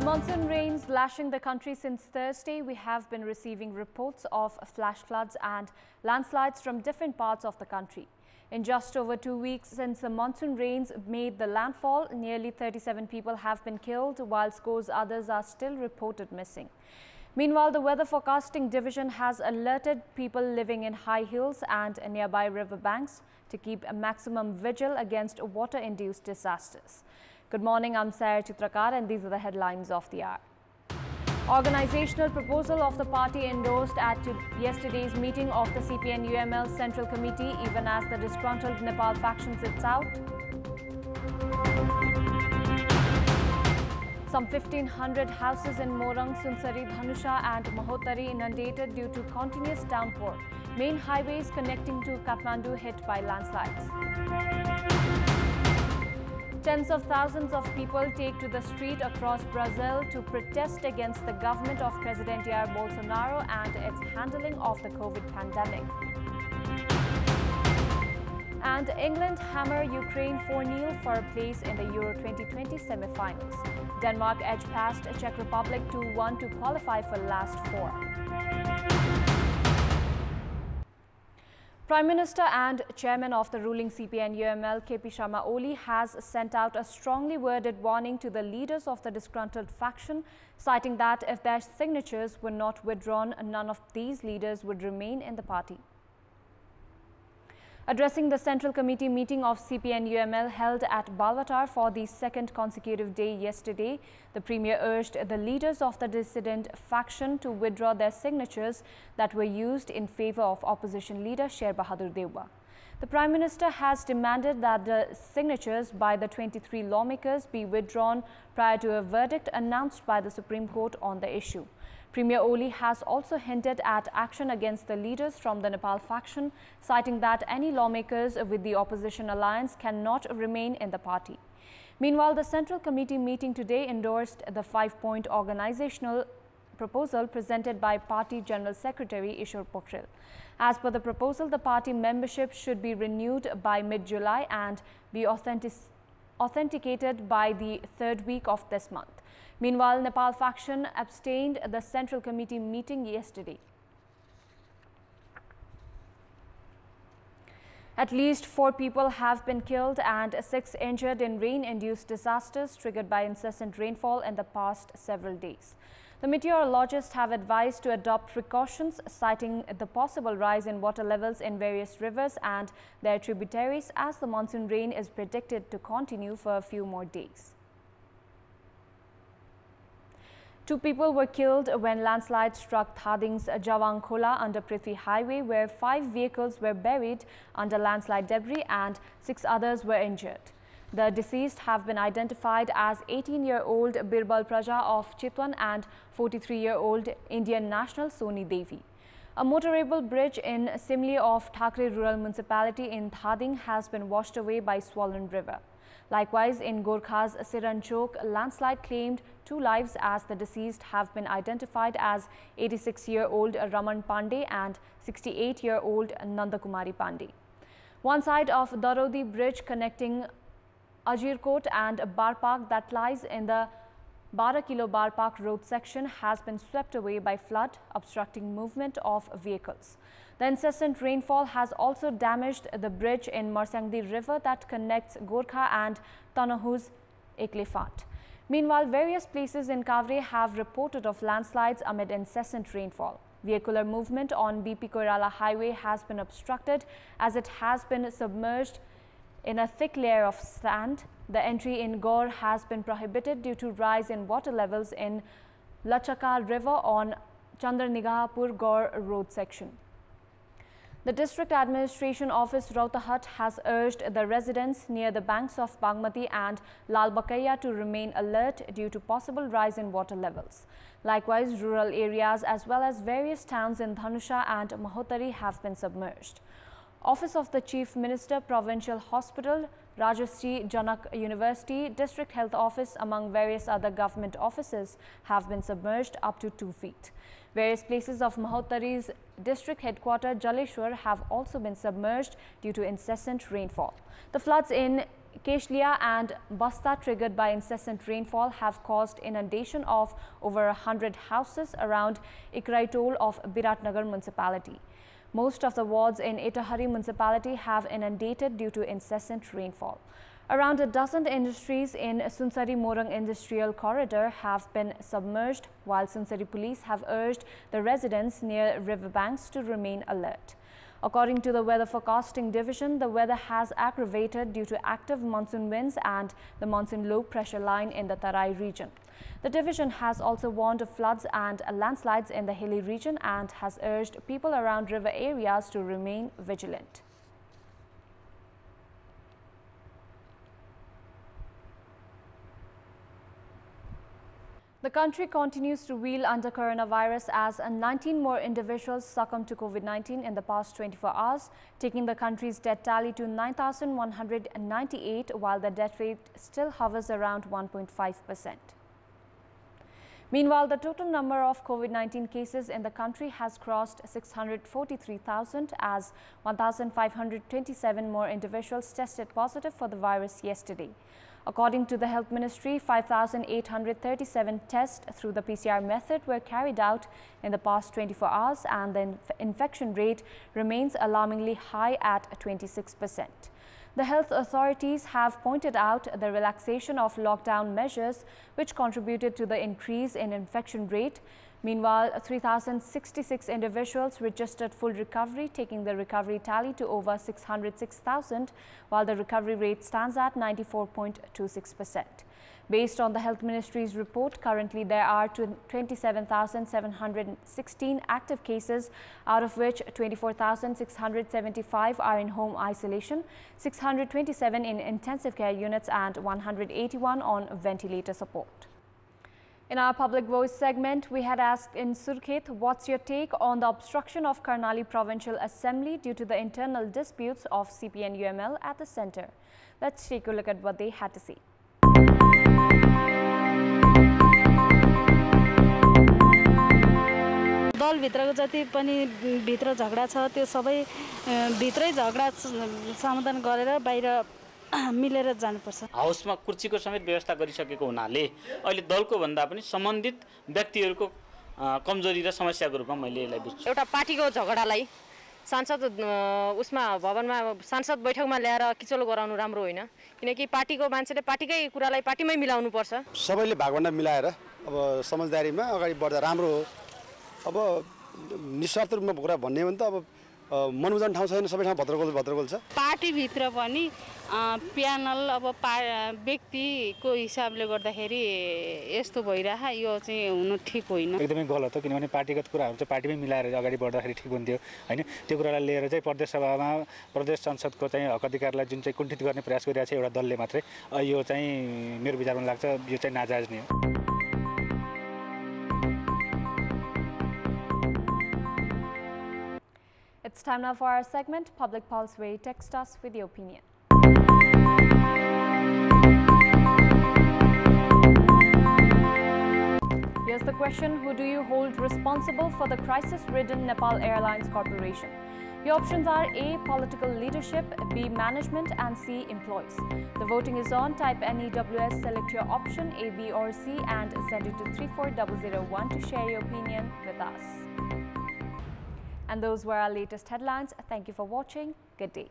Monsoon rains lashing the country since Thursday. We have been receiving reports of flash floods and landslides from different parts of the country. In just over 2 weeks since the monsoon rains made the landfall, nearly 37 people have been killed, while scores others are still reported missing. Meanwhile, the Weather Forecasting Division has alerted people living in high hills and nearby riverbanks to keep a maximum vigil against water-induced disasters. Good morning, I'm Sarah Chitrakar and these are the headlines of the hour. Organizational proposal of the party endorsed at yesterday's meeting of the CPN-UML Central Committee, even as the disgruntled Nepal faction sits out. Some 1,500 houses in Morang, Sunsari, Dhanusha and Mahottari inundated due to continuous downpour. Main highways connecting to Kathmandu hit by landslides. Tens of thousands of people take to the street across Brazil to protest against the government of President Jair Bolsonaro and its handling of the COVID pandemic. And England hammer Ukraine 4-0 for a place in the Euro 2020 semi-finals. Denmark edge past Czech Republic 2-1 to qualify for last four. Prime Minister and Chairman of the ruling CPN-UML, KP Sharma Oli, has sent out a strongly worded warning to the leaders of the disgruntled faction, citing that if their signatures were not withdrawn, none of these leaders would remain in the party. Addressing the Central Committee meeting of CPN-UML held at Balvatar for the second consecutive day yesterday, the Premier urged the leaders of the dissident faction to withdraw their signatures that were used in favor of opposition leader Sher Bahadur Deuba. The Prime Minister has demanded that the signatures by the 23 lawmakers be withdrawn prior to a verdict announced by the Supreme Court on the issue. Premier Oli has also hinted at action against the leaders from the Nepal faction, citing that any lawmakers with the opposition alliance cannot remain in the party. Meanwhile, the Central Committee meeting today endorsed the 5-point organizational proposal presented by Party General Secretary Ishwar Pokhrel. As per the proposal, the party membership should be renewed by mid-July and be authenticated by the third week of this month. Meanwhile, Nepal faction abstained at the Central Committee meeting yesterday. At least 4 people have been killed and 6 injured in rain-induced disasters triggered by incessant rainfall in the past several days. The meteorologists have advised to adopt precautions, citing the possible rise in water levels in various rivers and their tributaries as the monsoon rain is predicted to continue for a few more days. 2 people were killed when landslides struck Thading's Jawang Khola under Prithvi Highway, where 5 vehicles were buried under landslide debris and 6 others were injured. The deceased have been identified as 18-year-old Birbal Praja of Chitwan and 43-year-old Indian national Soni Devi. A motorable bridge in Simli of Thakre Rural Municipality in Thading has been washed away by swollen river. Likewise, in Gorkha's Siranchok, landslide claimed 2 lives as the deceased have been identified as 86-year-old Raman Pandey and 68-year-old Nandakumari Pandey. One side of Darodi Bridge connecting Ajirkot and Barpak that lies in the 12 Kilo Barpak road section has been swept away by flood, obstructing movement of vehicles. The incessant rainfall has also damaged the bridge in Marsangdi River that connects Gorkha and Tanahu's Eklefat. Meanwhile, various places in Kavre have reported of landslides amid incessant rainfall. Vehicular movement on BP Koirala Highway has been obstructed as it has been submerged in a thick layer of sand. The entry in Gaur has been prohibited due to rise in water levels in Lachaka River on Chandranigahapur Gaur road section. The District Administration Office Rohtahat has urged the residents near the banks of Bagmati and Lalbakaiya to remain alert due to possible rise in water levels. Likewise, rural areas as well as various towns in Dhanusha and Mahottari have been submerged. Office of the Chief Minister, Provincial Hospital, Rajashri Janak University, District Health Office among various other government offices have been submerged up to 2 feet. Various places of Mahottari's district headquarter Jaleshwar have also been submerged due to incessant rainfall. The floods in Keshlia and Basta, triggered by incessant rainfall, have caused inundation of over 100 houses around Ikraitol of Biratnagar municipality. Most of the wards in Itahari municipality have inundated due to incessant rainfall. Around a dozen industries in Sunsari Morang Industrial Corridor have been submerged, while Sunsari police have urged the residents near riverbanks to remain alert. According to the Weather Forecasting Division, the weather has aggravated due to active monsoon winds and the monsoon low pressure line in the Tarai region. The division has also warned of floods and landslides in the hilly region and has urged people around river areas to remain vigilant. The country continues to reel under coronavirus as 19 more individuals succumbed to COVID-19 in the past 24 hours, taking the country's death tally to 9,198, while the death rate still hovers around 1.5%. Meanwhile, the total number of COVID-19 cases in the country has crossed 643,000 as 1,527 more individuals tested positive for the virus yesterday. According to the Health Ministry, 5,837 tests through the PCR method were carried out in the past 24 hours and the infection rate remains alarmingly high at 26%. The health authorities have pointed out the relaxation of lockdown measures which contributed to the increase in infection rate. Meanwhile, 3,066 individuals registered full recovery, taking the recovery tally to over 606,000, while the recovery rate stands at 94.26%. Based on the Health Ministry's report, currently there are 27,716 active cases, out of which 24,675 are in home isolation, 627 in intensive care units and 181 on ventilator support. In our Public Voice segment, we had asked in Surkhet, what's your take on the obstruction of Karnali Provincial Assembly due to the internal disputes of CPN-UML at the centre? Let's take a look at what they had to say. दल भित्रको जति पनि भित्र झगडा छ त्यो सबै भित्रै झगडा समाधान गरेर बाहिर मिलेर जानुपर्छ। हाउसमा कुर्सीको समेत व्यवस्था गरिसकेको हुनाले अहिले दलको भन्दा पनि सम्बन्धित व्यक्तिहरूको कमजोरी र समस्याको रूपमा मैले यसलाई बुझ्छु। एउटा पार्टीको झगडालाई सांसद उसमा भवनमा सांसद बैठकमा ल्याएर किचलो गराउनु राम्रो होइन, किनकि पार्टीको मान्छेले पार्टीकै कुरालाई पार्टीमै मिलाउनु पर्छ। सबैले भागभण्डा मिलाएर अब समझदारीमा अगाडि बढ्दा राम्रो हो। अब निस्वार्थ रूपमा कुरा भन्ने हो भने त अब मनोरञ्जन ठाउँ छैन, सबै ठाउँ भद्रगोल छ। पार्टी भित्र पनि प्यानल अब व्यक्तिको हिसाबले गर्दाखेरि यस्तो भइरहा, यो चाहिँ हुनु ठिक होइन। एकदमै गलत हो, किनभने पार्टीगत कुराहरू चाहिँ पार्टीमै मिलाएर अगाडि बढ्दाखेरि ठिक हुन्थ्यो हैन। त्यो कुरालाई लिएर चाहिँ प्रदेश सभामा प्रदेश संसदको चाहिँ हक अधिकारलाई जुन चाहिँ कुण्ठित गर्ने प्रयास गरिरहेको छ एउटा दलले मात्रै, यो चाहिँ मेरो विचारमा लाग्छ यो चाहिँ नाजायज नै हो। It's time now for our segment, Public Pulse, where you text us with your opinion. Here's the question: who do you hold responsible for the crisis-ridden Nepal Airlines Corporation? Your options are A, political leadership, B, management, and C, employees. The voting is on. Type NEWS, select your option A, B, or C, and send it to 34001 to share your opinion with us. And those were our latest headlines. Thank you for watching. Good day.